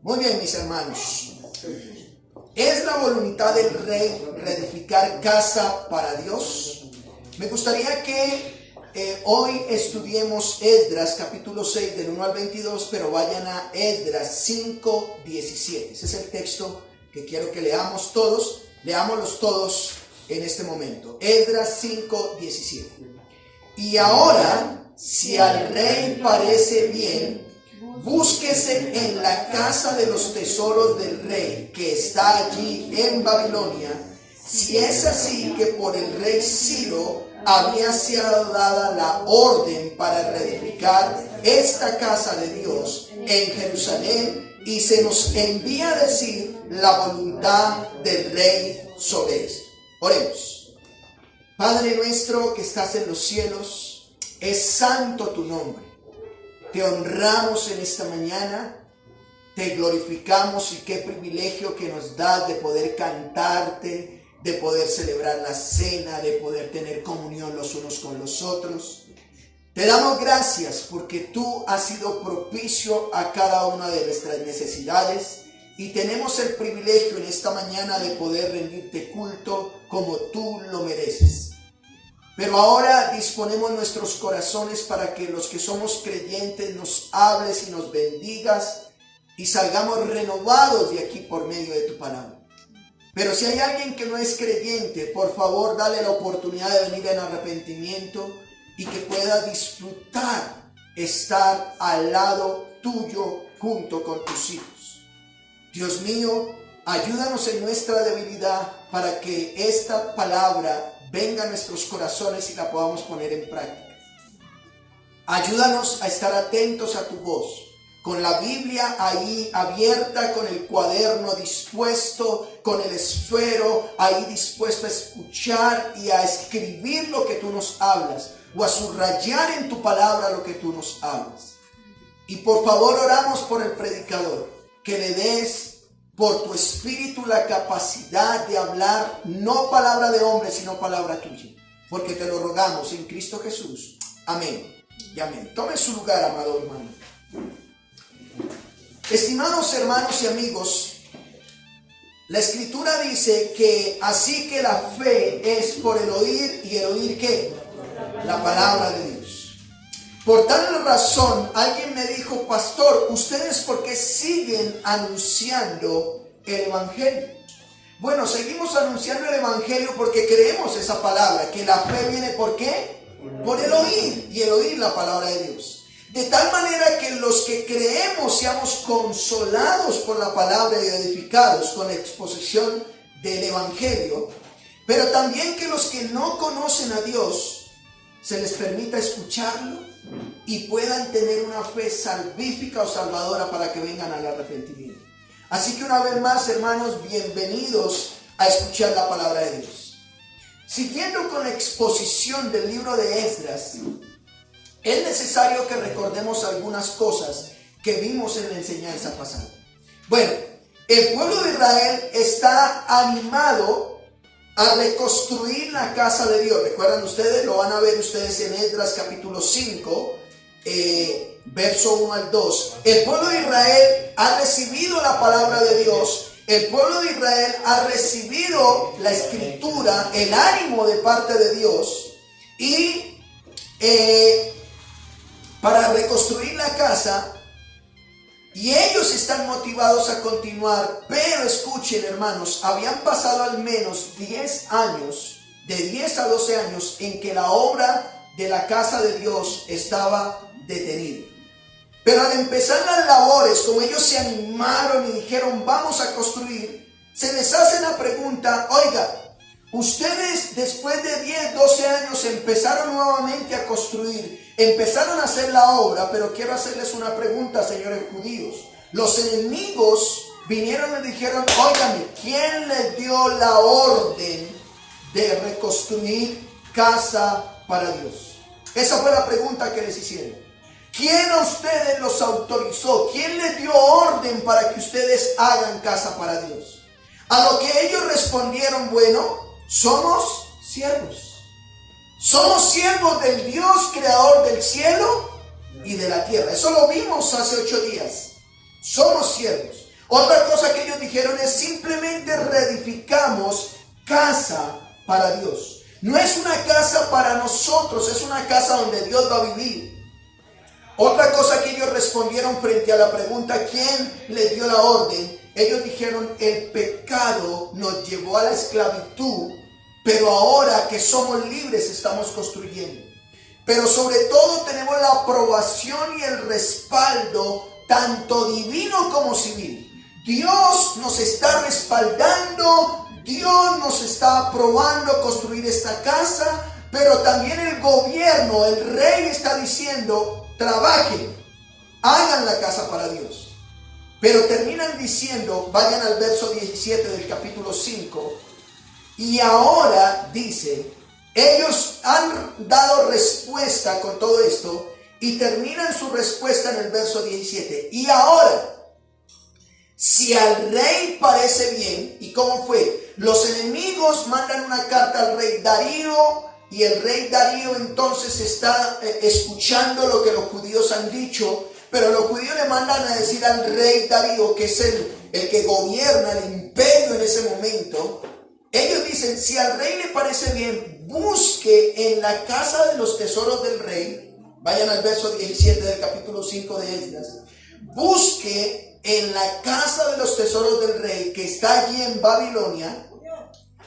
Muy bien, mis hermanos. ¿Es la voluntad del rey reedificar casa para Dios? Me gustaría que hoy estudiemos Esdras capítulo 6 del 1 al 22, pero vayan a Esdras 5, 17. Ese es el texto que quiero que leamos todos. Leámoslos todos en este momento. Esdras 5, 17. Y ahora, si al rey parece bien, búsquese en la casa de los tesoros del rey que está allí en Babilonia, si es así que por el rey Ciro había sido dada la orden para reedificar esta casa de Dios en Jerusalén, y se nos envía a decir la voluntad del rey sobre esto. Oremos. Padre nuestro que estás en los cielos, es santo tu nombre. Te honramos en esta mañana, te glorificamos, y qué privilegio que nos das de poder cantarte, de poder celebrar la cena, de poder tener comunión los unos con los otros. Te damos gracias porque tú has sido propicio a cada una de nuestras necesidades, y tenemos el privilegio en esta mañana de poder rendirte culto como tú lo mereces. Pero ahora disponemos nuestros corazones para que los que somos creyentes nos hables y nos bendigas y salgamos renovados de aquí por medio de tu palabra. Pero si hay alguien que no es creyente, por favor dale la oportunidad de venir en arrepentimiento y que pueda disfrutar estar al lado tuyo junto con tus hijos. Dios mío, ayúdanos en nuestra debilidad para que esta palabra venga a nuestros corazones y la podamos poner en práctica. Ayúdanos a estar atentos a tu voz, con la Biblia ahí abierta, con el cuaderno dispuesto, con el esfero ahí dispuesto a escuchar y a escribir lo que tú nos hablas, o a subrayar en tu palabra lo que tú nos hablas. Y por favor oramos por el predicador, que le des por tu espíritu la capacidad de hablar no palabra de hombre, sino palabra tuya, porque te lo rogamos en Cristo Jesús. Amén y amén. Tome su lugar, amado hermano. Estimados hermanos y amigos, la Escritura dice que así que la fe es por el oír, y el oír ¿qué? La palabra de Dios. Por tal razón, alguien me dijo: pastor, ¿ustedes por qué siguen anunciando el Evangelio? Bueno, seguimos anunciando el Evangelio porque creemos esa palabra, que la fe viene ¿por qué? Por el oír, y el oír la palabra de Dios. De tal manera que los que creemos seamos consolados por la palabra y edificados con la exposición del Evangelio, pero también que los que no conocen a Dios se les permita escucharlo y puedan tener una fe salvífica o salvadora para que vengan al arrepentimiento. Así que una vez más, hermanos, bienvenidos a escuchar la palabra de Dios. Siguiendo con la exposición del libro de Esdras, es necesario que recordemos algunas cosas que vimos en la enseñanza pasada. Bueno, el pueblo de Israel está animado a reconstruir la casa de Dios. ¿Recuerdan ustedes? Lo van a ver ustedes en Esdras capítulo 5, verso 1 al 2. El pueblo de Israel ha recibido la palabra de Dios. El pueblo de Israel ha recibido la escritura, el ánimo de parte de Dios. Y para reconstruir la casa, y ellos están motivados a continuar, pero escuchen, hermanos, habían pasado al menos 10 años, de 10 a 12 años, en que la obra de la casa de Dios estaba detenida. Pero al empezar las labores, como ellos se animaron y dijeron vamos a construir, se les hace la pregunta: oiga, ustedes después de 10, 12 años empezaron nuevamente a construir, empezaron a hacer la obra, pero quiero hacerles una pregunta, señores judíos. Los enemigos vinieron y dijeron: óigame, ¿quién les dio la orden de reconstruir casa para Dios? Esa fue la pregunta que les hicieron. ¿Quién a ustedes los autorizó? ¿Quién les dio orden para que ustedes hagan casa para Dios? A lo que ellos respondieron: bueno, somos siervos. Somos siervos del Dios creador del cielo y de la tierra. Eso lo vimos hace 8 días. Somos siervos. Otra cosa que ellos dijeron es simplemente reedificamos casa para Dios. No es una casa para nosotros, es una casa donde Dios va a vivir. Otra cosa que ellos respondieron frente a la pregunta, ¿quién les dio la orden? Ellos dijeron, el pecado nos llevó a la esclavitud, pero ahora que somos libres estamos construyendo. Pero sobre todo tenemos la aprobación y el respaldo, tanto divino como civil. Dios nos está respaldando, Dios nos está aprobando construir esta casa, pero también el gobierno, el rey está diciendo, trabajen, hagan la casa para Dios. Pero terminan diciendo, vayan al verso 17 del capítulo 5, y ahora dice, ellos han dado respuesta con todo esto, y terminan su respuesta en el verso 17. Y ahora, si al rey parece bien, ¿y cómo fue? Los enemigos mandan una carta al rey Darío, y el rey Darío entonces está escuchando lo que los judíos han dicho, pero los judíos le mandan a decir al rey Darío, que es el que gobierna el imperio en ese momento. Ellos dicen, si al rey le parece bien, busque en la casa de los tesoros del rey. Vayan al verso 17 del capítulo 5 de Esdras. Busque en la casa de los tesoros del rey que está allí en Babilonia.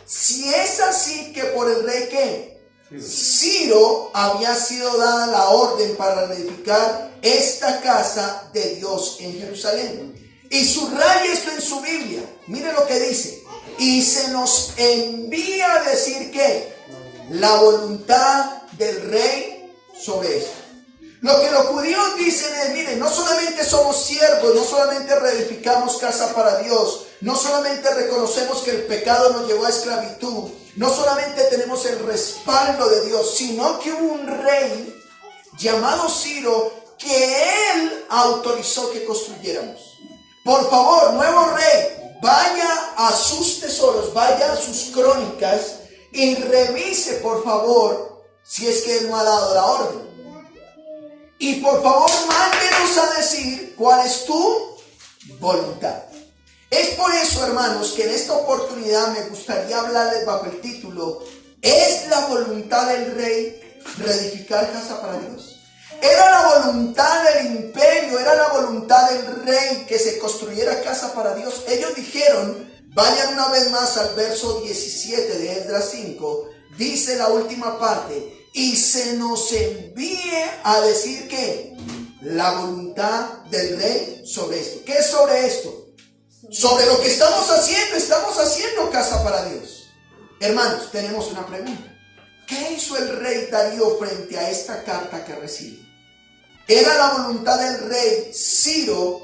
Si es así, que por el rey que Ciro había sido dada la orden para reedificar esta casa de Dios en Jerusalén. Y subraya esto en su Biblia. Mire lo que dice. Y se nos envía a decir que la voluntad del rey sobre esto. Lo que los judíos dicen es, miren, no solamente somos siervos, no solamente reedificamos casa para Dios, no solamente reconocemos que el pecado nos llevó a esclavitud, no solamente tenemos el respaldo de Dios, sino que hubo un rey llamado Ciro que él autorizó que construyéramos. Por favor, nuevo rey, vaya a sus tesoros, vaya a sus crónicas y revise, por favor, si es que él no ha dado la orden. Y por favor, mándenos a decir cuál es tu voluntad. Es por eso, hermanos, que en esta oportunidad me gustaría hablarles bajo el título, ¿es la voluntad del rey reedificar casa para Dios? Era la voluntad del imperio, era la voluntad del rey que se construyera casa para Dios. Ellos dijeron, vayan una vez más al verso 17 de Esdras 5, dice la última parte, y se nos envíe a decir que la voluntad del rey sobre esto. ¿Qué es sobre esto? Sobre lo que estamos haciendo casa para Dios. Hermanos, tenemos una pregunta. ¿Qué hizo el rey Darío frente a esta carta que recibe? ¿Era la voluntad del rey Ciro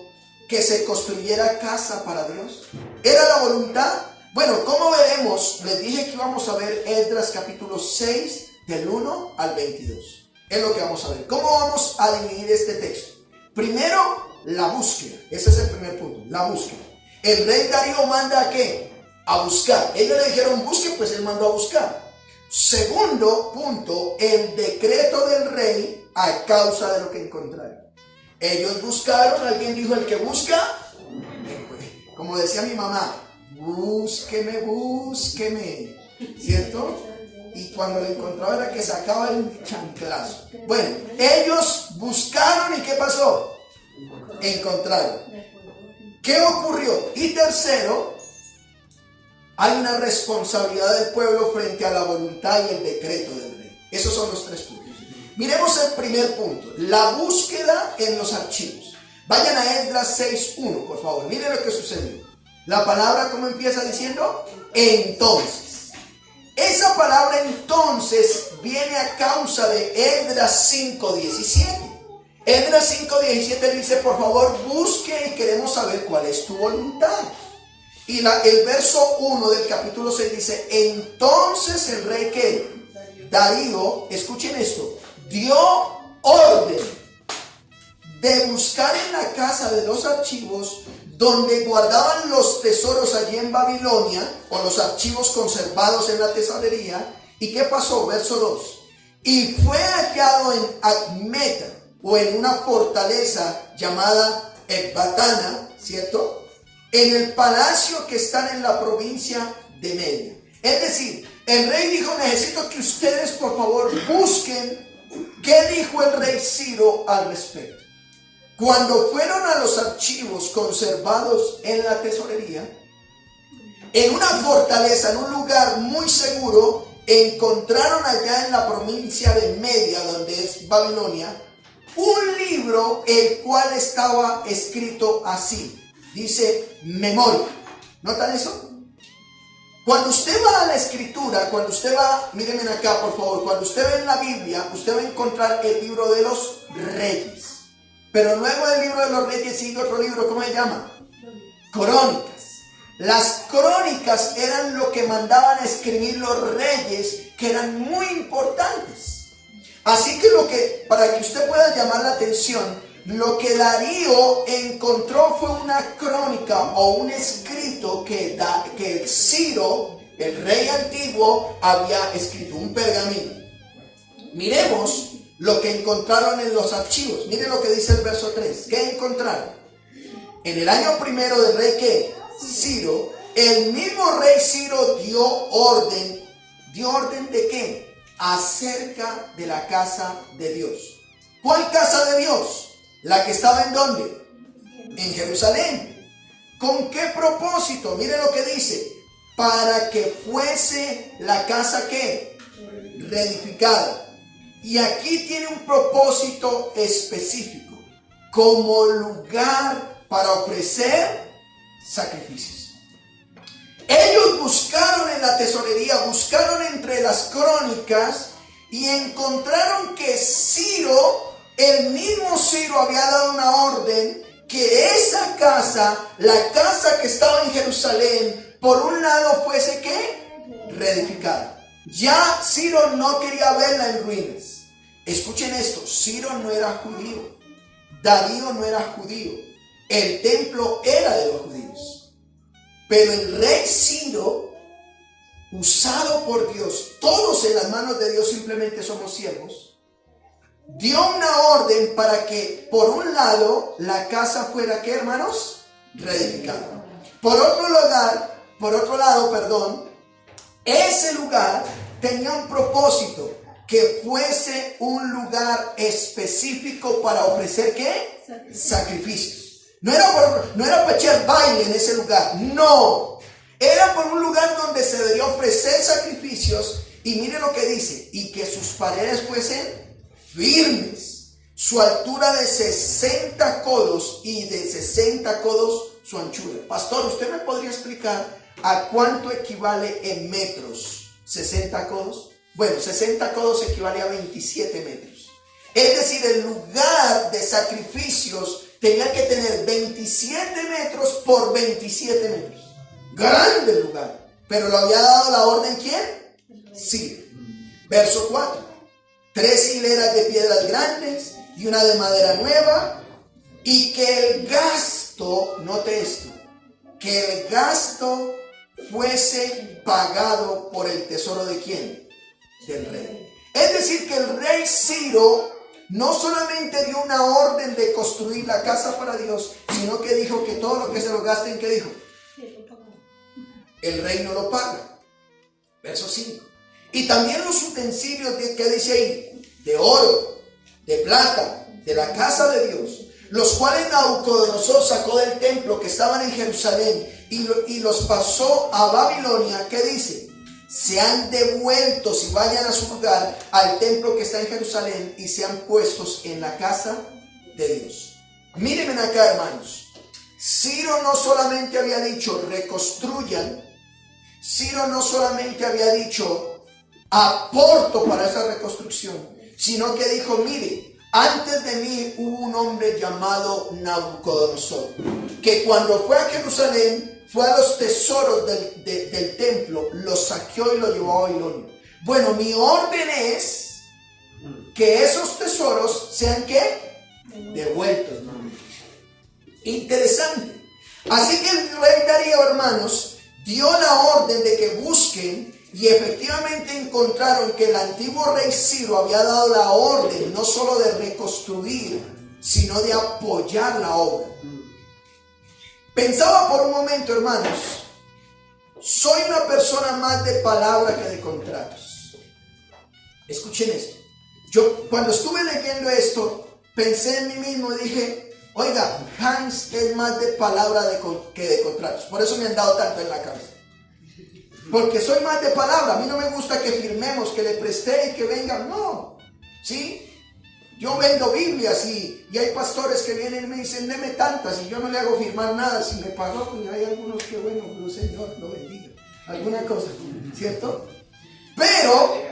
que se construyera casa para Dios? ¿Era la voluntad? Bueno, ¿cómo veremos? Les dije que íbamos a ver Esdras capítulo 6, del 1 al 22. Es lo que vamos a ver. ¿Cómo vamos a dividir este texto? Primero, la búsqueda. Ese es el primer punto, la búsqueda. El rey Darío manda ¿a qué? A buscar. Ellos le dijeron busque, pues él mandó a buscar. Segundo punto, el decreto del rey a causa de lo que encontraron. Ellos buscaron, alguien dijo, el que busca, como decía mi mamá, búsqueme, búsqueme, ¿cierto? Y cuando lo encontraba era que sacaba el chanclazo. Bueno, ellos buscaron y ¿qué pasó? Encontraron. ¿Qué ocurrió? Y tercero, hay una responsabilidad del pueblo frente a la voluntad y el decreto del rey. Esos son los tres puntos. Miremos el primer punto, la búsqueda en los archivos. Vayan a Esdras 6.1, por favor. Miren lo que sucedió. La palabra, ¿cómo empieza diciendo? Entonces. Esa palabra entonces viene a causa de Esdras 5.17. Esdras 5.17 dice, por favor, busque y queremos saber cuál es tu voluntad. Y el verso 1 del capítulo 6 dice, entonces el rey que Darío, escuchen esto, dio orden de buscar en la casa de los archivos donde guardaban los tesoros allí en Babilonia, o los archivos conservados en la tesorería. ¿Y qué pasó? Verso 2. Y fue hallado en Admeta, o en una fortaleza llamada Ecbatana, ¿cierto? en el palacio que está en la provincia de Media. Es decir, el rey dijo, necesito que ustedes por favor busquen qué dijo el rey Ciro al respecto. Cuando fueron a los archivos conservados en la tesorería, en una fortaleza, en un lugar muy seguro, encontraron allá en la provincia de Media, donde es Babilonia, un libro el cual estaba escrito así. Dice memoria. ¿Notan eso? Cuando usted va a la escritura, cuando usted va, mírenme acá por favor, cuando usted ve en la Biblia, usted va a encontrar el libro de los reyes. Pero luego del libro de los reyes sigue otro libro, ¿cómo se llama? Crónicas. Las crónicas eran lo que mandaban a escribir los reyes, que eran muy importantes. Así que para que usted pueda llamar la atención, lo que Darío encontró fue una crónica o un escrito que Ciro, el rey antiguo, había escrito, un pergamino. Miremos lo que encontraron en los archivos. Miren lo que dice el verso 3. ¿Qué encontraron? En el año primero del rey ¿qué? Ciro, el mismo rey Ciro dio orden de qué? Acerca de la casa de Dios. ¿Cuál casa de Dios? La que estaba ¿en dónde? En Jerusalén. ¿Con qué propósito? Miren lo que dice. Para que fuese la casa ¿qué? Reedificada. Y aquí tiene un propósito específico. Como lugar para ofrecer sacrificios. Ellos buscaron en la tesorería, buscaron entre las crónicas y encontraron que Ciro, el mismo Ciro, había dado una orden que esa casa, la casa que estaba en Jerusalén, por un lado fuese ¿qué? Reedificada. Ya Ciro no quería verla en ruinas. Escuchen esto, Ciro no era judío, Darío no era judío, el templo era de los judíos. Pero el rey Ciro, usado por Dios, todos en las manos de Dios simplemente somos siervos, dio una orden para que por un lado la casa fuera ¿qué, hermanos? Reedificada. Por otro lado, ese lugar tenía un propósito, que fuese un lugar específico para ofrecer ¿qué? Sacrificios. No era para echar baile en ese lugar, no. Era por un lugar donde se debería ofrecer sacrificios. Y mire lo que dice, y que sus paredes fuesen firmes, su altura de 60 codos y de 60 codos su anchura. Pastor, ¿usted me podría explicar a cuánto equivale en metros 60 codos? Bueno, 60 codos equivale a 27 metros. Es decir, el lugar de sacrificios tenía que tener 27 metros por 27 metros. Grande el lugar. Pero lo había dado la orden ¿quién? Sí. Verso 4. 3 hileras de piedras grandes y una de madera nueva. Y que el gasto, note esto, que el gasto fuese pagado por el tesoro de ¿quién? Del rey. Es decir, que el rey Ciro no solamente dio una orden de construir la casa para Dios, sino que dijo que todo lo que se lo gasten, ¿qué dijo? El rey no lo paga. Verso 5. Y también los utensilios que dice ahí, de oro, de plata, de la casa de Dios, los cuales Nabucodonosor sacó del templo que estaban en Jerusalén y los pasó a Babilonia. ¿Qué dice? Sean devueltos y vayan a su lugar al templo que está en Jerusalén y sean puestos en la casa de Dios. Mírenme acá, hermanos. Ciro no solamente había dicho reconstruyan, Ciro no solamente había dicho aporto para esa reconstrucción, sino que dijo, mire, antes de mí hubo un hombre llamado Nabucodonosor, que cuando fue a Jerusalén, fue a los tesoros del templo, los saqueó y los llevó a Babilonia. Bueno, mi orden es que esos tesoros sean ¿qué? Devueltos, hermano. Interesante. Así que el rey Darío, hermanos, dio la orden de que busquen y efectivamente encontraron que el antiguo rey Ciro había dado la orden no solo de reconstruir, sino de apoyar la obra. Pensaba por un momento, hermanos, soy una persona más de palabra que de contratos. Escuchen esto. Yo cuando estuve leyendo esto, pensé en mí mismo y dije, oiga, Hans es más de palabra que de contratos. Por eso me han dado tanto en la cabeza. Porque soy más de palabra. A mí no me gusta que firmemos, que le presté y que vengan. No. ¿Sí? Yo vendo Biblias y hay pastores que vienen y me dicen, deme tantas, y yo no le hago firmar nada. Si me pagó, pues hay algunos que, bueno, el Señor lo bendiga. Alguna cosa, ¿cierto? Pero,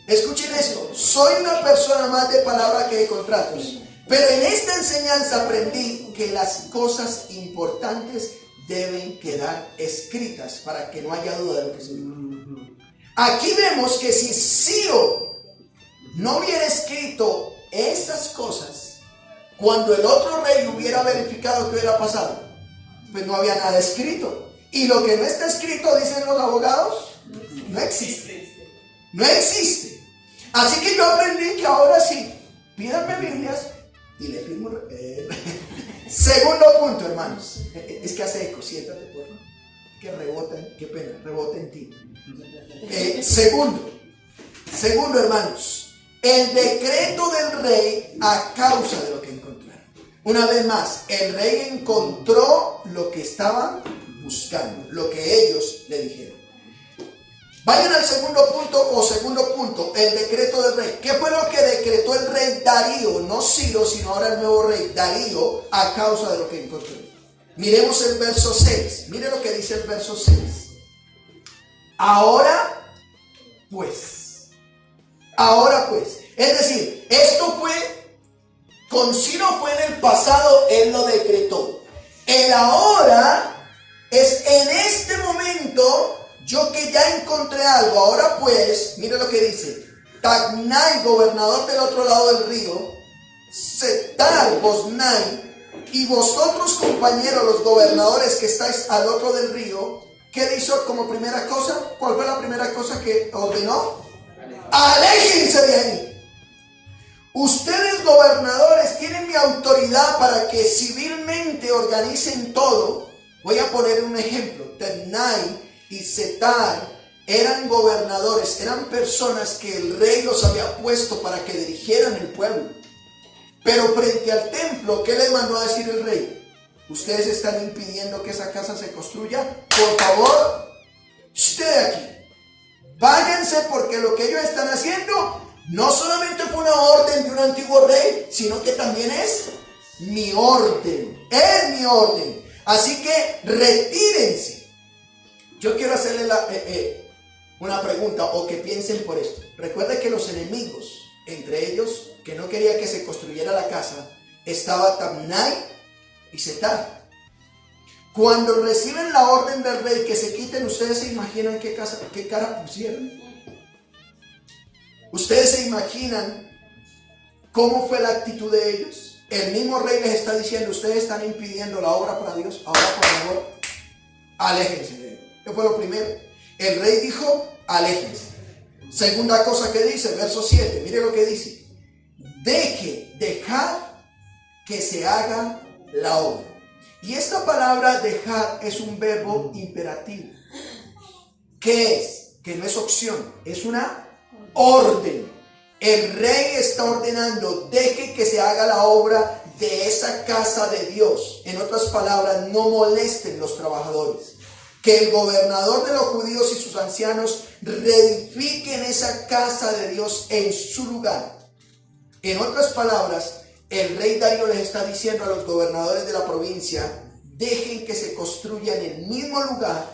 escuchen esto, soy una persona más de palabra que de contratos. Pero en esta enseñanza aprendí que las cosas importantes deben quedar escritas para que no haya duda de lo que se dice. Aquí vemos que si Ciro no hubiera escrito estas cosas, cuando el otro rey hubiera verificado que hubiera pasado, pues no había nada escrito. Y lo que no está escrito, dicen los abogados, no existe. No existe. Así que yo aprendí que ahora sí, pídanme Biblias y le firmo. Segundo punto, hermanos. Es que hace eco, siéntate, por favor. Que rebota, qué pena, rebota en ti. Segundo, hermanos. El decreto del rey a causa de lo que encontraron. Una vez más, el rey encontró lo que estaban buscando, lo que ellos le dijeron. Vayan al segundo punto, el decreto del rey. ¿Qué fue lo que decretó el rey Darío? No Ciro, sino ahora el nuevo rey Darío a causa de lo que encontró. Miremos el verso 6. Mire lo que dice el verso 6. Ahora pues. Es decir, esto fue, con Ciro fue en el pasado, él lo decretó. El ahora es en este momento, yo que ya encontré algo. Ahora pues, mire lo que dice. Tagnai, gobernador del otro lado del río, Setar, Boznai, y vosotros compañeros, los gobernadores que estáis al otro del río, ¿qué hizo como primera cosa? ¿Cuál fue la primera cosa que ordenó? Aléjense de ahí. Ustedes gobernadores tienen mi autoridad para que civilmente organicen todo. Voy a poner un ejemplo. Ternai y Setar eran gobernadores, eran personas que el rey los había puesto para que dirigieran el pueblo. Pero frente al templo, ¿qué les mandó a decir el rey? Ustedes están impidiendo que esa casa se construya. Por favor, usted aquí. Váyanse, porque lo que ellos están haciendo no solamente fue una orden de un antiguo rey, sino que también es mi orden. Es mi orden. Así que retírense. Yo quiero hacerle una pregunta, o que piensen por esto. Recuerda que los enemigos, entre ellos, que no quería que se construyera la casa, estaba Tamnai y Setar. Cuando reciben la orden del rey que se quiten, ¿ustedes se imaginan qué cara pusieron? ¿Ustedes se imaginan cómo fue la actitud de ellos? El mismo rey les está diciendo, ustedes están impidiendo la obra para Dios. Ahora, por favor, aléjense de él. ¿Qué fue lo primero? El rey dijo, aléjense. Segunda cosa que dice, verso 7, mire lo que dice. Dejad que se haga la obra. Y esta palabra dejar es un verbo imperativo. ¿Qué es? Que no es opción, es una orden. El rey está ordenando, deje que se haga la obra de esa casa de Dios. En otras palabras, no molesten los trabajadores. Que el gobernador de los judíos y sus ancianos reedifiquen esa casa de Dios en su lugar. En otras palabras, el rey Darío les está diciendo a los gobernadores de la provincia, dejen que se construya en el mismo lugar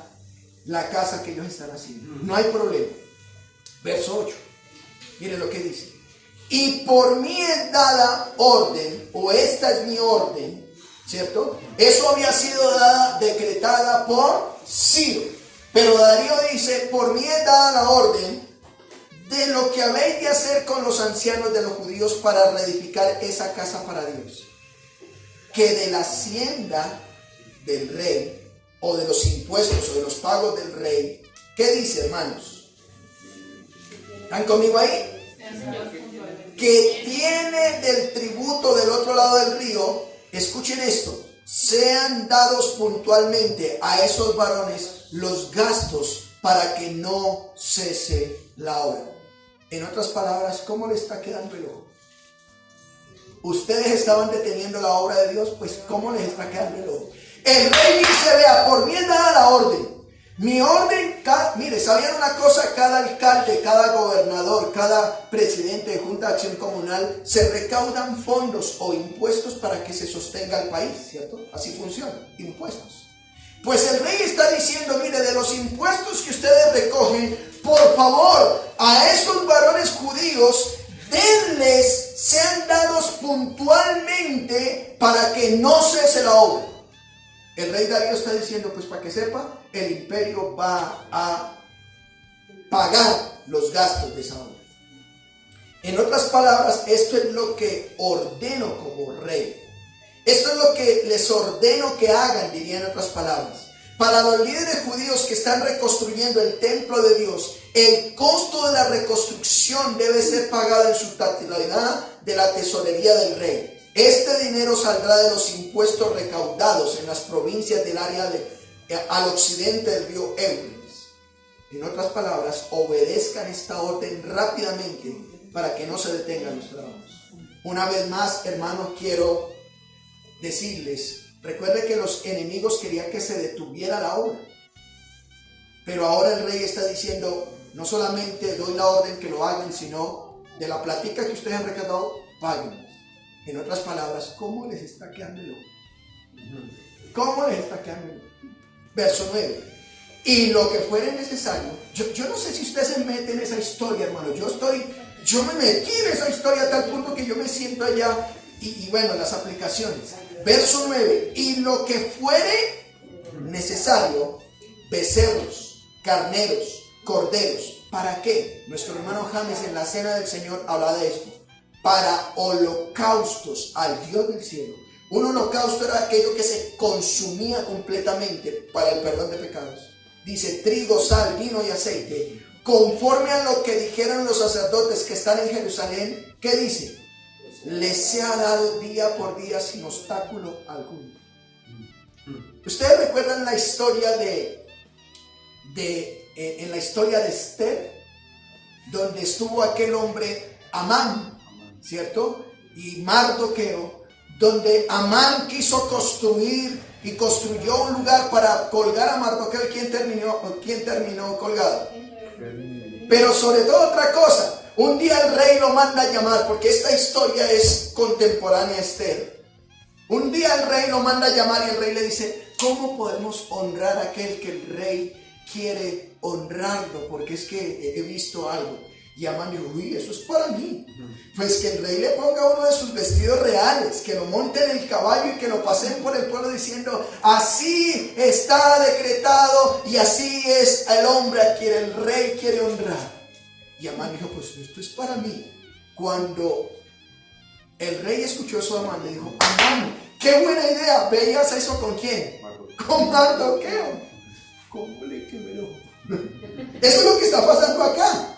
la casa que ellos están haciendo. No hay problema. Verso 8. Miren lo que dice. Y por mí es dada orden, o esta es mi orden, ¿cierto? Eso había sido decretada por Ciro. Pero Darío dice, por mí es dada la orden de lo que habéis de hacer con los ancianos de los judíos para reedificar esa casa para Dios. Que de la hacienda del rey, o de los impuestos, o de los pagos del rey, ¿qué dice, hermanos? ¿Están conmigo ahí? Que tiene del tributo del otro lado del río, escuchen esto, sean dados puntualmente a esos varones los gastos para que no cese la obra. En otras palabras, ¿cómo le está quedando el ojo? Ustedes estaban deteniendo la obra de Dios, pues ¿cómo les está quedando el ojo? El rey dice, vea, por mí es dada la orden. Mi orden, mire, ¿sabían una cosa? Cada alcalde, cada gobernador, cada presidente de Junta de Acción Comunal, se recaudan fondos o impuestos para que se sostenga el país, ¿cierto? Así funciona, impuestos. Pues el rey está diciendo, mire, de los impuestos que ustedes recogen, por favor, a esos varones judíos, denles, sean dados puntualmente para que no cese la obra. El rey Darío está diciendo, pues para que sepa, el imperio va a pagar los gastos de esa obra. En otras palabras, esto es lo que ordeno como rey. Esto es lo que les ordeno que hagan, diría en otras palabras. Para los líderes judíos que están reconstruyendo el templo de Dios, el costo de la reconstrucción debe ser pagado en su totalidad de la tesorería del rey. Este dinero saldrá de los impuestos recaudados en las provincias del área al occidente del río Éufrates. En otras palabras, obedezcan esta orden rápidamente para que no se detengan los trabajos. Una vez más, hermanos, quiero decirles, recuerde que los enemigos querían que se detuviera la obra. Pero ahora el rey está diciendo, no solamente doy la orden que lo hagan, sino de la platica que ustedes han recaudado, paguen. En otras palabras, ¿cómo les está quedando el ojo? ¿Cómo les está quedando el ojo? Verso 9. Y lo que fuere necesario. Yo no sé si usted se mete en esa historia, hermano. Yo me metí en esa historia a tal punto que yo me siento allá. Y bueno, las aplicaciones. Verso 9. Y lo que fuere necesario, becerros, carneros, corderos. ¿Para qué? Nuestro hermano James en la cena del Señor habla de esto. Para holocaustos al Dios del cielo. Un holocausto era aquello que se consumía completamente para el perdón de pecados. Dice trigo, sal, vino y aceite. Conforme a lo que dijeron los sacerdotes que están en Jerusalén, ¿qué dice? Les sea dado día por día sin obstáculo alguno. Ustedes recuerdan la historia en la historia de Esther, donde estuvo aquel hombre Amán, ¿cierto? Y Mardoqueo, donde Amán quiso construir y construyó un lugar para colgar a Mardoqueo. ¿Y quién terminó colgado? Pero sobre todo otra cosa, un día el rey lo manda a llamar, porque esta historia es contemporánea a Esther. Un día el rey lo manda a llamar y el rey le dice, ¿cómo podemos honrar a aquel que el rey quiere honrarlo? Porque es que he visto algo. Y Amán dijo, uy, eso es para mí. Pues que el rey le ponga uno de sus vestidos reales, que lo monte en el caballo y que lo pasen por el pueblo diciendo, así está decretado y así es el hombre a quien el rey quiere honrar. Y Amán dijo, pues esto es para mí. Cuando el rey escuchó eso, Amán le dijo, Amán, qué buena idea, ¿veías eso con quién? Con Mardoqueo. ¿Cómo le quemé el ojo? Eso es lo que está pasando acá.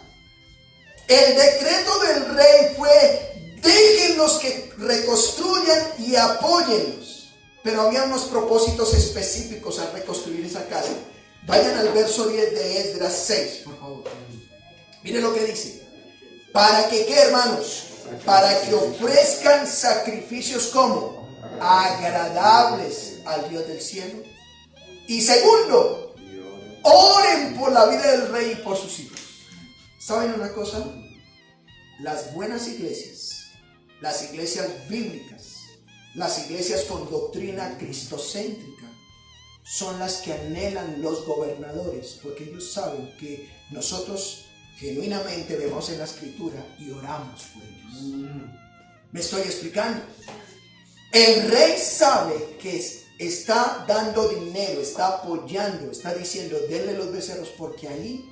El decreto del rey fue, déjenlos que reconstruyan y apóyenlos. Pero había unos propósitos específicos al reconstruir esa casa. Vayan al verso 10 de Esdras 6, por favor. Miren lo que dice. ¿Para que qué, hermanos? Para que ofrezcan sacrificios como agradables al Dios del cielo. Y segundo, oren por la vida del rey y por sus hijos. ¿Saben una cosa? Las buenas iglesias, las iglesias bíblicas, las iglesias con doctrina cristocéntrica, son las que anhelan los gobernadores, porque ellos saben que nosotros genuinamente vemos en la escritura y oramos por ellos. ¿Me estoy explicando? El rey sabe que está dando dinero, está apoyando, está diciendo, denle los becerros porque ahí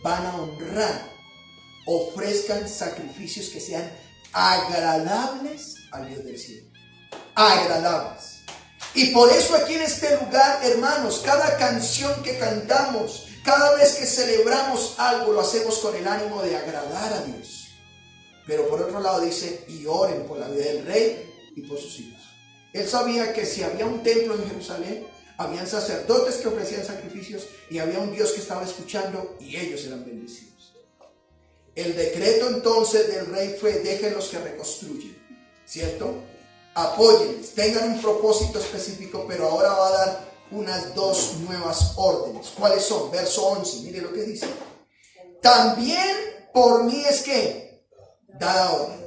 van a honrar. Ofrezcan sacrificios que sean agradables al Dios del cielo. Agradables. Y por eso aquí en este lugar, hermanos, cada canción que cantamos, cada vez que celebramos algo, lo hacemos con el ánimo de agradar a Dios. Pero por otro lado dice, y oren por la vida del rey y por sus hijos. Él sabía que si había un templo en Jerusalén, habían sacerdotes que ofrecían sacrificios y había un Dios que estaba escuchando y ellos eran bendecidos. El decreto entonces del rey fue: déjenlos que reconstruyen, ¿cierto? Apóyenles, tengan un propósito específico, pero ahora va a dar unas dos nuevas órdenes. ¿Cuáles son? Verso 11, mire lo que dice. También por mí es que dada orden.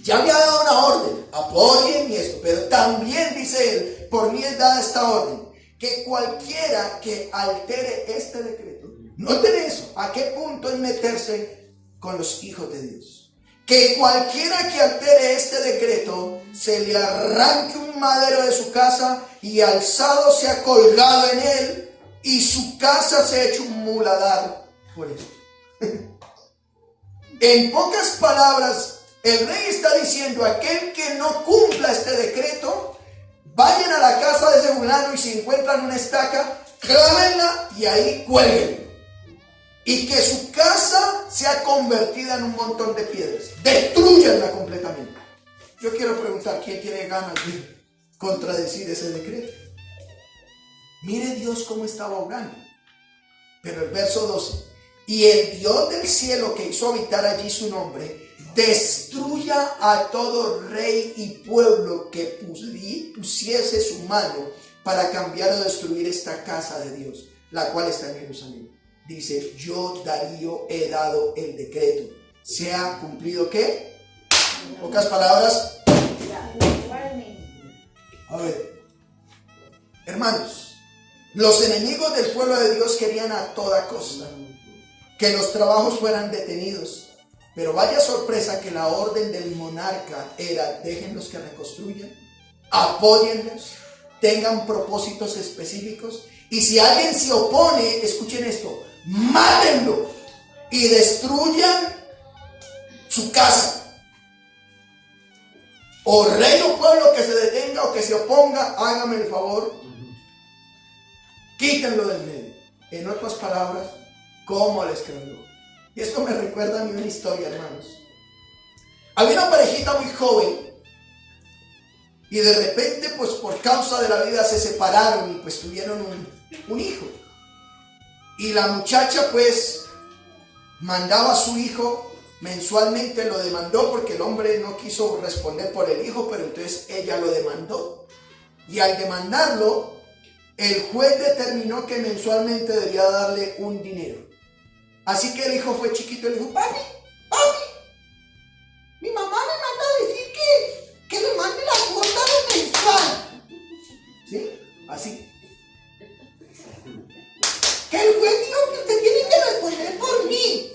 Ya había dado una orden, apoyen y esto, pero también dice él, por mí es dada esta orden, que cualquiera que altere este decreto, noten eso, a qué punto es meterse con los hijos de Dios, que cualquiera que altere este decreto, se le arranque un madero de su casa y alzado sea colgado en él y su casa se eche un muladar por esto. En pocas palabras, el rey está diciendo: aquel que no cumpla este decreto, vayan a la casa de ese fulano y si encuentran una estaca, clávenla y ahí cuelguen. Y que su casa sea convertida en un montón de piedras. Destruyanla completamente. Yo quiero preguntar, ¿quién tiene ganas de contradecir ese decreto? Mire Dios cómo estaba obrando. Pero el verso 12. Y el Dios del cielo que hizo habitar allí su nombre, destruya a todo rey y pueblo que pusiese su mano para cambiar o destruir esta casa de Dios, la cual está en Jerusalén. Dice: yo Darío he dado el decreto. ¿Se ha cumplido qué? En pocas palabras. A ver, hermanos, los enemigos del pueblo de Dios querían a toda costa que los trabajos fueran detenidos. Pero vaya sorpresa que la orden del monarca era: déjenlos que reconstruyan, apóyenlos, tengan propósitos específicos. Y si alguien se opone, escuchen esto, mátenlo y destruyan su casa. O rey o pueblo que se detenga o que se oponga, hágame el favor, quítenlo del medio. En otras palabras, ¿cómo les quedó? Y esto me recuerda a mí una historia, hermanos. Había una parejita muy joven y de repente, pues por causa de la vida se separaron y pues tuvieron un hijo. Y la muchacha pues mandaba a su hijo mensualmente, lo demandó porque el hombre no quiso responder por el hijo, pero entonces ella lo demandó. Y al demandarlo, el juez determinó que mensualmente debía darle un dinero. Así que el hijo fue chiquito y le dijo: papi, mi mamá me manda a decir que le mande la cuota mensual. ¿Sí? Así. Que el juez dijo que usted tiene que responder por mí.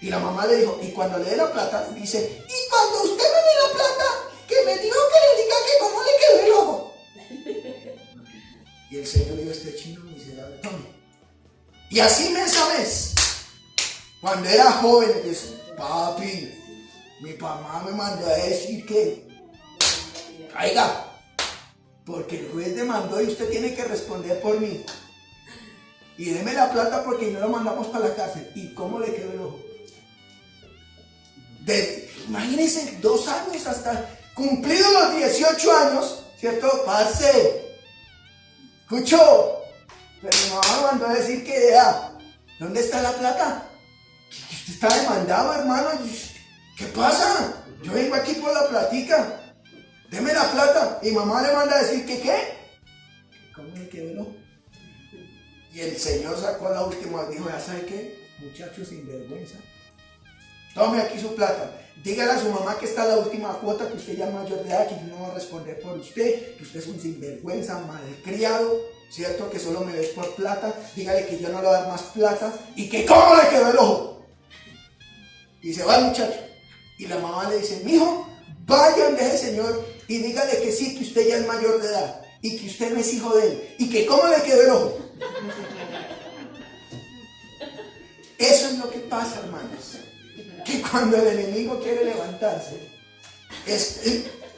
Y la mamá le dijo: y cuando le dé la plata, dice: y cuando usted me dé la plata, que me diga, que le diga que cómo le quedó el ojo. Y el señor le dijo: este chino miserable, tome. Y así mes a mes, cuando era joven, dice: papi, mi mamá me mandó a decir que caiga, porque el juez demandó y usted tiene que responder por mí. Y deme la plata porque no lo mandamos para la cárcel. ¿Y cómo le quedó el ojo? Imagínense, 2 años hasta cumplidos los 18 años, ¿cierto? Parce, escuchó. Pero mi mamá me mandó a decir que ¿dónde está la plata? Usted está demandado, hermano. ¿Qué pasa? Yo vengo aquí por la platica. Deme la plata. Y mamá le manda a decir que ¿qué? ¿Cómo le quedó el ojo? Y el señor sacó la última y dijo: ¿ya sabe qué? Muchacho sinvergüenza. Tome aquí su plata. Dígale a su mamá que está la última cuota, que usted ya es mayor de edad, que no va a responder por usted, que usted es un sinvergüenza, malcriado, ¿cierto? Que solo me ves por plata. Dígale que yo no le voy a dar más plata y que ¿cómo le quedó el ojo? Y se va el muchacho. Y la mamá le dice: mijo, vaya donde ese señor y dígale que sí, que usted ya es mayor de edad y que usted no es hijo de él y que ¿cómo le quedó el ojo? Eso es lo que pasa, hermanos. Que cuando el enemigo quiere levantarse,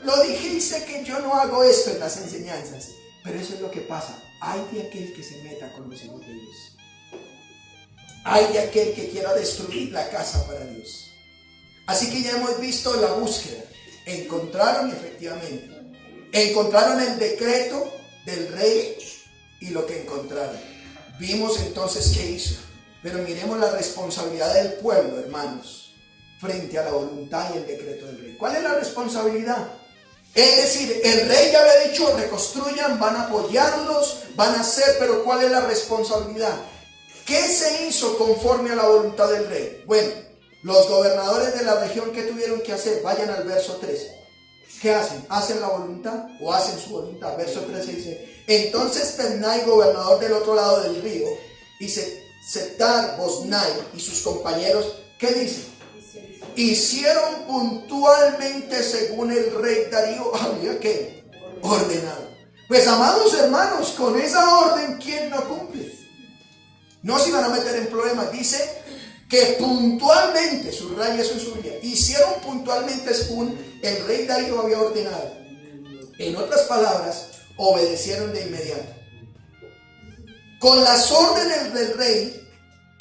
lo dije y sé que yo no hago esto en las enseñanzas, pero eso es lo que pasa. Hay de aquel que se meta con los hijos de Dios. Hay de aquel que quiera destruir la casa para Dios. Así que ya hemos visto la búsqueda. Encontraron efectivamente. Encontraron el decreto del rey y lo que encontraron. Vimos entonces qué hizo. Pero miremos la responsabilidad del pueblo, hermanos, frente a la voluntad y el decreto del rey. ¿Cuál es la responsabilidad? Es decir, el rey ya había dicho, reconstruyan, van a apoyarlos, van a hacer, pero ¿cuál es la responsabilidad? ¿Qué se hizo conforme a la voluntad del rey? Bueno, los gobernadores de la región, ¿qué tuvieron que hacer? Vayan al verso 13. ¿Qué hacen? ¿Hacen la voluntad o hacen su voluntad? Verso 13 dice, entonces Ternai, gobernador del otro lado del río, y Setar Boznai y sus compañeros, ¿qué dice? Hicieron puntualmente según el rey Darío había que ordenado. Pues amados hermanos, con esa orden, ¿quién no cumple? No se iban a meter en problemas. Dice que puntualmente, subraya eso en su Biblia, hicieron puntualmente según el rey Darío había ordenado. En otras palabras, obedecieron de inmediato. Con las órdenes del rey,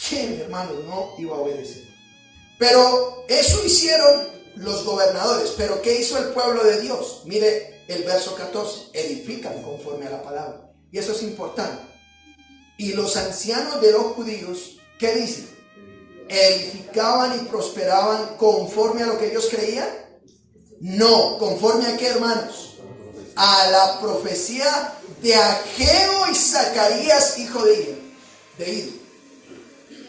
¿quién, hermanos, no iba a obedecer? Pero eso hicieron los gobernadores. ¿Pero qué hizo el pueblo de Dios? Mire el verso 14. Edifican conforme a la palabra. Y eso es importante. Y los ancianos de los judíos, ¿qué dicen? ¿Edificaban y prosperaban conforme a lo que ellos creían? No. ¿Conforme a qué, hermanos? A la profecía de Ageo y Zacarías, hijo de Ido.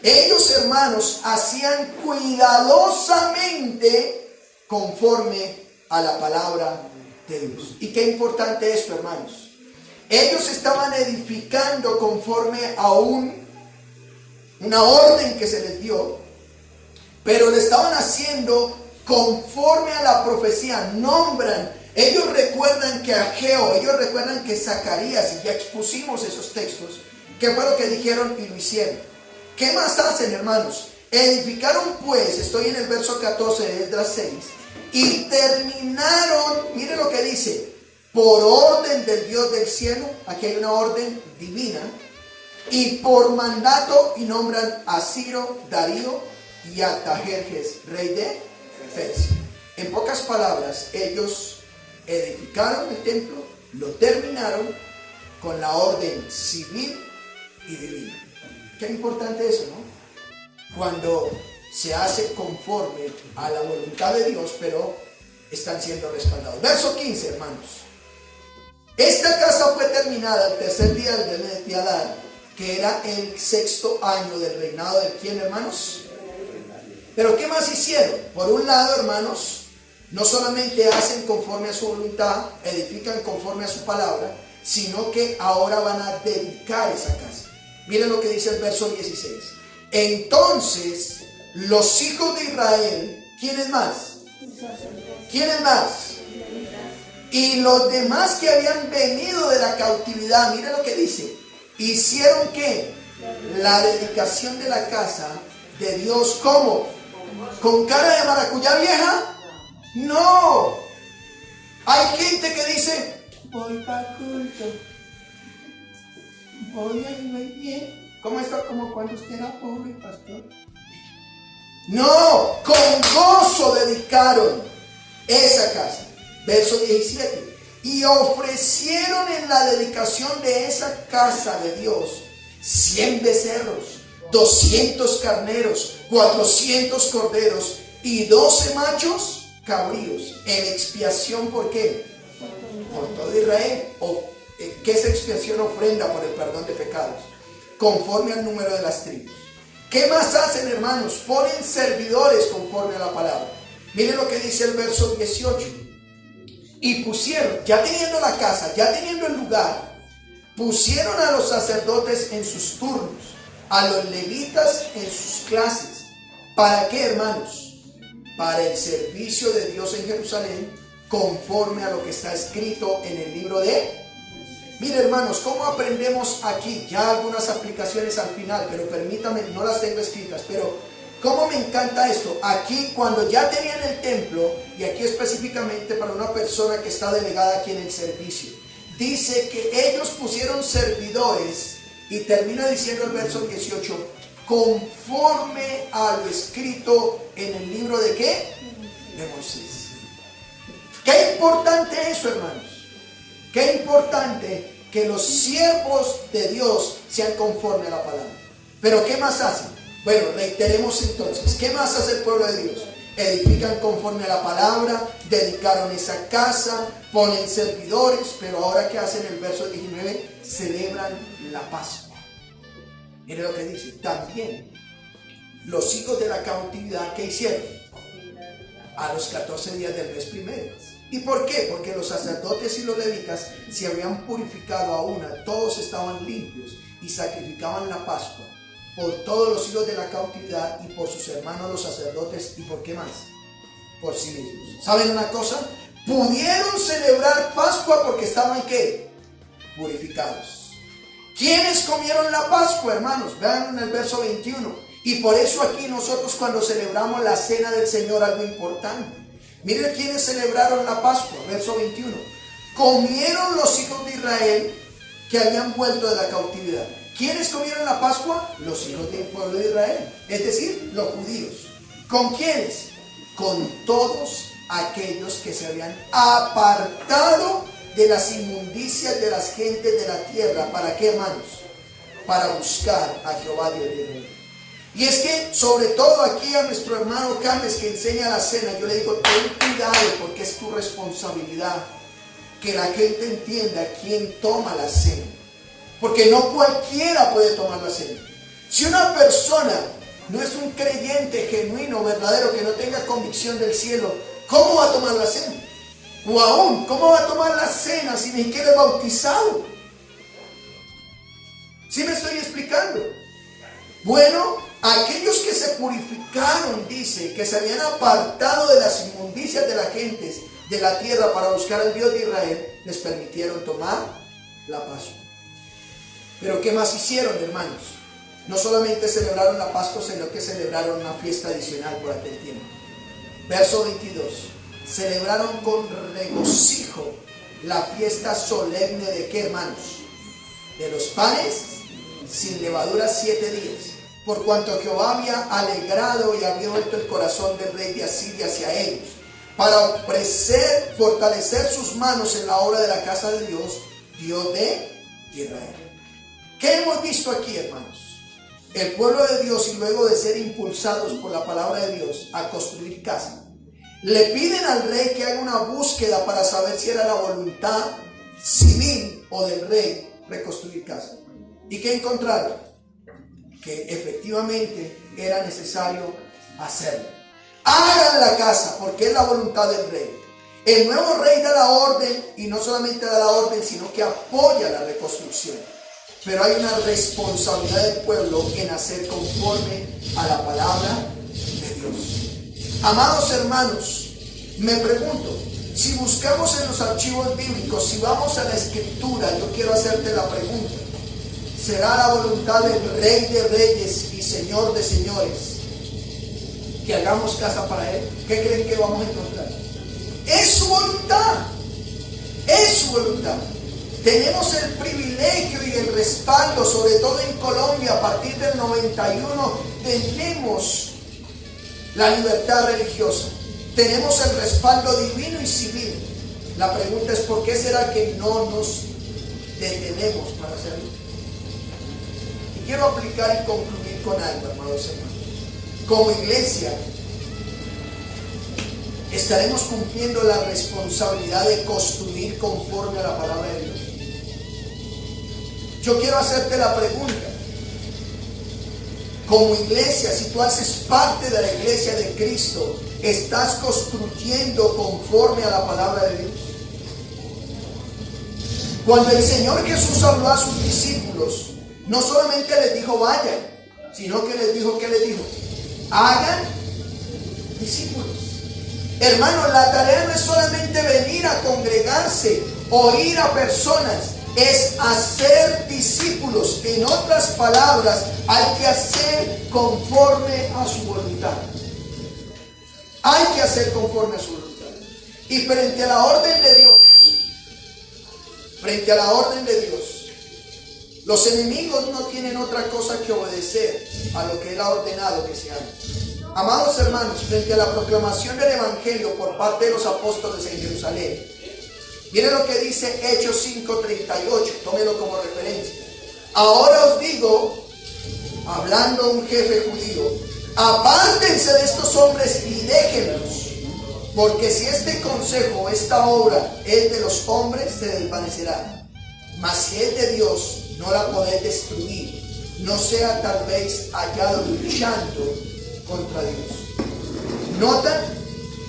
Ellos, hermanos, hacían cuidadosamente conforme a la palabra de Dios. Y qué importante esto, hermanos. Ellos estaban edificando conforme a una orden que se les dio, pero lo estaban haciendo conforme a la profecía. Nombran, ellos recuerdan que Ageo, ellos recuerdan que Zacarías, y ya expusimos esos textos, qué fue lo que dijeron y lo hicieron. ¿Qué más hacen, hermanos? Edificaron pues, estoy en el verso 14 de Esdras 6, y terminaron, mire lo que dice, por orden del Dios del cielo, aquí hay una orden divina, y por mandato, y nombran a Ciro, Darío y Artajerjes, rey de Persia. En pocas palabras, ellos edificaron el templo, lo terminaron con la orden civil y divina. Qué importante eso, ¿no? Cuando se hace conforme a la voluntad de Dios, pero están siendo respaldados. Verso 15, hermanos. Esta casa fue terminada el tercer día del mes de Adar, que era el 6º año del reinado de ¿quién, hermanos? Pero ¿qué más hicieron? Por un lado, hermanos, no solamente hacen conforme a su voluntad, edifican conforme a su palabra, sino que ahora van a dedicar esa casa. Miren lo que dice el verso 16. Entonces, los hijos de Israel, ¿quiénes más? ¿Quiénes más? Y los demás que habían venido de la cautividad, miren lo que dice. ¿Hicieron qué? La dedicación de la casa de Dios. ¿Cómo? ¿Con cara de maracuyá vieja? No. Hay gente que dice, voy para culto. Voy a ir bien. ¿Cómo está? Como cuando usted era pobre, pastor. No, con gozo dedicaron esa casa. Verso 17. Y ofrecieron en la dedicación de esa casa de Dios 100 becerros, 200 carneros, 400 corderos y 12 machos cabríos en expiación. ¿Por qué? Por todo Israel. ¿Qué es expiación? Ofrenda por el perdón de pecados, conforme al número de las tribus. ¿Qué más hacen, hermanos? Ponen servidores conforme a la palabra. Miren lo que dice el verso 18. Y pusieron, ya teniendo la casa, ya teniendo el lugar, pusieron a los sacerdotes en sus turnos, a los levitas en sus clases. ¿Para qué, hermanos? Para el servicio de Dios en Jerusalén, conforme a lo que está escrito en el libro de... Mire, hermanos, ¿cómo aprendemos aquí? Ya algunas aplicaciones al final, pero permítame, no las tengo escritas, pero ¿cómo me encanta esto? Aquí, cuando ya tenían el templo, y aquí específicamente para una persona que está delegada aquí en el servicio, dice que ellos pusieron servidores, y termina diciendo el verso 18, conforme a lo escrito en el libro de ¿qué? De Moisés. Qué importante eso, hermanos. Qué importante que los siervos de Dios sean conforme a la palabra. Pero ¿qué más hacen? Bueno, reiteremos entonces. ¿Qué más hace el pueblo de Dios? Edifican conforme a la palabra, dedicaron esa casa, ponen servidores, pero ahora ¿qué hacen en el verso 19? Celebran la Pascua. Mire lo que dice. También los hijos de la cautividad, ¿qué hicieron? A los 14 días del mes primero. ¿Y por qué? Porque los sacerdotes y los levitas se habían purificado a una, todos estaban limpios y sacrificaban la Pascua por todos los hijos de la cautividad y por sus hermanos los sacerdotes. ¿Y por qué más? Por sí mismos. ¿Saben una cosa? Pudieron celebrar Pascua porque estaban ¿qué? Purificados. ¿Quiénes comieron la Pascua, hermanos? Vean en el verso 21. Y por eso aquí nosotros cuando celebramos la cena del Señor, algo importante. Miren quiénes celebraron la Pascua, verso 21. Comieron los hijos de Israel que habían vuelto de la cautividad. ¿Quiénes comieron la Pascua? Los hijos del pueblo de Israel, es decir, los judíos. ¿Con quiénes? Con todos aquellos que se habían apartado de las inmundicias de las gentes de la tierra. ¿Para qué, hermanos? Para buscar a Jehová Dios de Israel. Y es que, sobre todo aquí a nuestro hermano Carles que enseña la cena, yo le digo, ten cuidado porque es tu responsabilidad que la gente entienda quién toma la cena. Porque no cualquiera puede tomar la cena. Si una persona no es un creyente genuino, verdadero, que no tenga convicción del cielo, ¿cómo va a tomar la cena? O aún, ¿cómo va a tomar la cena si ni siquiera es bautizado? ¿Sí me estoy explicando? Bueno, aquellos que se purificaron, dice, que se habían apartado de las inmundicias de las gentes de la tierra para buscar al Dios de Israel, les permitieron tomar la Pascua. Pero ¿qué más hicieron, hermanos? No solamente celebraron la Pascua, sino que celebraron una fiesta adicional por aquel tiempo. Verso 22. Celebraron con regocijo la fiesta solemne de ¿qué, hermanos? De los panes sin levadura 7 días. Por cuanto Jehová había alegrado y había vuelto el corazón del rey de Asiria hacia ellos, para fortalecer sus manos en la obra de la casa de Dios, Dios de Israel. ¿Qué hemos visto aquí, hermanos? El pueblo de Dios, y luego de ser impulsados por la palabra de Dios a construir casa, le piden al rey que haga una búsqueda para saber si era la voluntad civil o del rey reconstruir casa. ¿Y qué encontraron? Que efectivamente era necesario hacerlo. Hagan la casa porque es la voluntad del rey. El nuevo rey da la orden, y no solamente da la orden, sino que apoya la reconstrucción. Pero hay una responsabilidad del pueblo en hacer conforme a la palabra de Dios. Amados hermanos, me pregunto, si buscamos en los archivos bíblicos, si vamos a la escritura, yo quiero hacerte la pregunta: ¿será la voluntad del Rey de Reyes y Señor de Señores que hagamos casa para Él? ¿Qué creen que vamos a encontrar? Es su voluntad. Es su voluntad. Tenemos el privilegio y el respaldo, sobre todo en Colombia, a partir del 91, tenemos la libertad religiosa. Tenemos el respaldo divino y civil. La pregunta es: ¿por qué será que no nos detenemos para hacerlo? Y quiero aplicar y concluir con algo, hermanos hermanos. Como iglesia, estaremos cumpliendo la responsabilidad de construir conforme a la palabra de Dios. Yo quiero hacerte la pregunta: como iglesia, si tú haces parte de la iglesia de Cristo, ¿estás construyendo conforme a la palabra de Dios? Cuando el Señor Jesús habló a sus discípulos, no solamente les dijo vayan, sino que les dijo, ¿qué les dijo? Hagan discípulos. Hermanos, la tarea no es solamente venir a congregarse o ir a personas, es hacer discípulos. En otras palabras, hay que hacer conforme a su voluntad. Hay que hacer conforme a su voluntad. Y frente a la orden de Dios, los enemigos no tienen otra cosa que obedecer a lo que Él ha ordenado que se haga. Amados hermanos, frente a la proclamación del Evangelio por parte de los apóstoles en Jerusalén, miren lo que dice Hechos 5:38, tómenlo como referencia. Ahora os digo, hablando un jefe judío, apártense de estos hombres y déjenlos, porque si este consejo, esta obra es de los hombres, se desvanecerá. Mas si es de Dios, no la podéis destruir, no sea tal vez hallado luchando contra Dios. Notan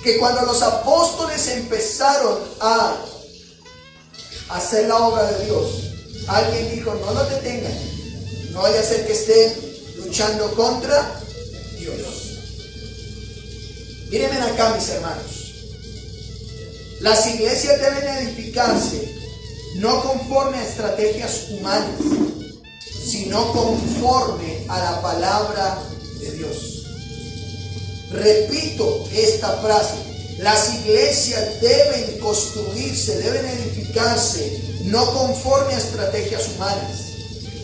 que cuando los apóstoles empezaron a hacer la obra de Dios, alguien dijo: no los detengan, no vaya a ser que estén luchando contra Dios. Mírenme acá, mis hermanos. Las iglesias deben edificarse no conforme a estrategias humanas, sino conforme a la palabra de Dios. Repito esta frase: las iglesias deben construirse, deben edificarse, no conforme a estrategias humanas.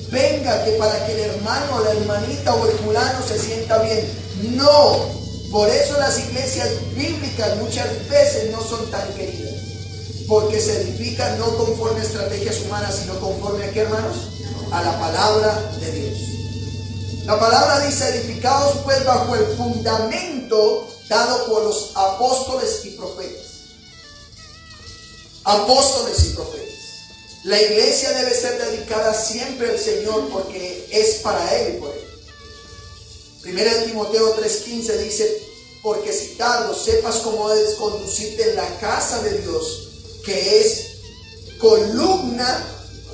Venga, que para que el hermano o la hermanita o el fulano se sienta bien. No, por eso las iglesias bíblicas muchas veces no son tan queridas, porque se edifican no conforme a estrategias humanas, sino conforme a ¿qué, hermanos? A la palabra de Dios. La palabra dice: edificados pues bajo el fundamento dado por los apóstoles y profetas. Apóstoles y profetas. La iglesia debe ser dedicada siempre al Señor, porque es para Él y por Él. Primera de Timoteo 3:15 dice: porque si tardo, sepas cómo debes conducirte en la casa de Dios, que es columna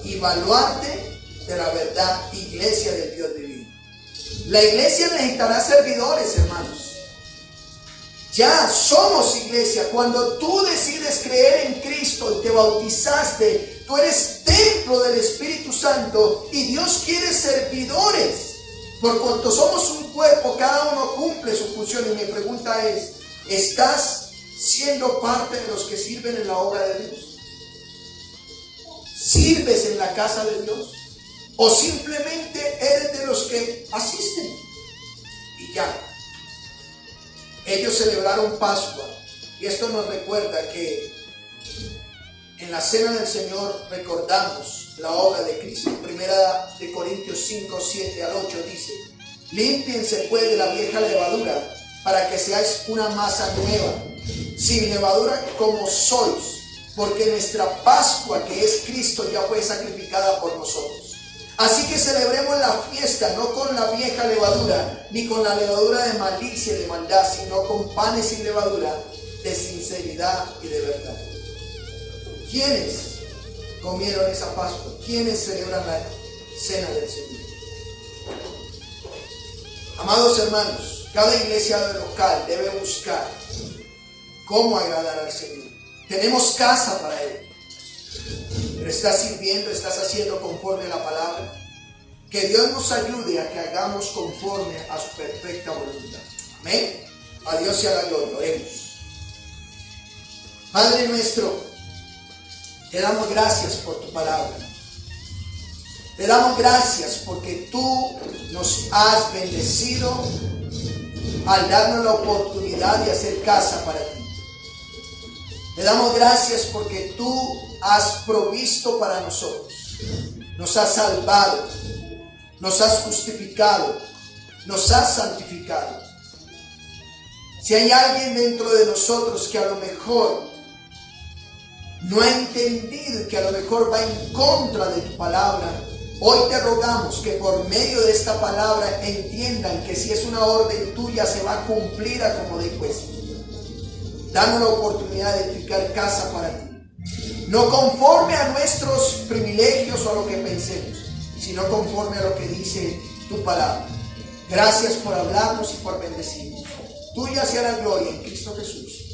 y baluarte de la verdad, iglesia del Dios divino. La iglesia necesitará servidores, hermanos. Ya somos iglesia. Cuando tú decides creer en Cristo y te bautizaste, tú eres templo del Espíritu Santo y Dios quiere servidores. Por cuanto somos un cuerpo, cada uno cumple su función. Y mi pregunta es: ¿estás siendo parte de los que sirven en la obra de Dios? ¿Sirves en la casa de Dios? ¿O simplemente eres de los que asisten y ya? Ellos celebraron Pascua, y esto nos recuerda que en la cena del Señor recordamos la obra de Cristo. Primera de Corintios 5:7-8 dice: límpiense pues de la vieja levadura, para que seáis una masa nueva, sin levadura como sois, porque nuestra Pascua, que es Cristo, ya fue sacrificada por nosotros. Así que celebremos la fiesta no con la vieja levadura, ni con la levadura de malicia y de maldad, sino con panes sin levadura, de sinceridad y de verdad. ¿Quiénes comieron esa Pascua? ¿Quiénes celebran la cena del Señor? Amados hermanos, cada iglesia local debe buscar cómo agradar al Señor. Tenemos casa para Él. Pero ¿estás sirviendo? ¿Estás haciendo conforme a la palabra? Que Dios nos ayude a que hagamos conforme a su perfecta voluntad. Amén. A Dios sea la gloria. Oremos. Padre nuestro, te damos gracias por tu palabra. Te damos gracias porque tú nos has bendecido al darnos la oportunidad de hacer casa para ti. Te damos gracias porque tú has provisto para nosotros. Nos has salvado, nos has justificado, nos has santificado. Si hay alguien dentro de nosotros que a lo mejor no ha entendido, que a lo mejor va en contra de tu palabra, hoy te rogamos que por medio de esta palabra entiendan que si es una orden tuya se va a cumplir a como de cuesta. Danos la oportunidad de edificar casa para ti, no conforme a nuestros privilegios o a lo que pensemos, sino conforme a lo que dice tu palabra. Gracias por hablarnos y por bendecirnos. Tuya sea la gloria en Cristo Jesús.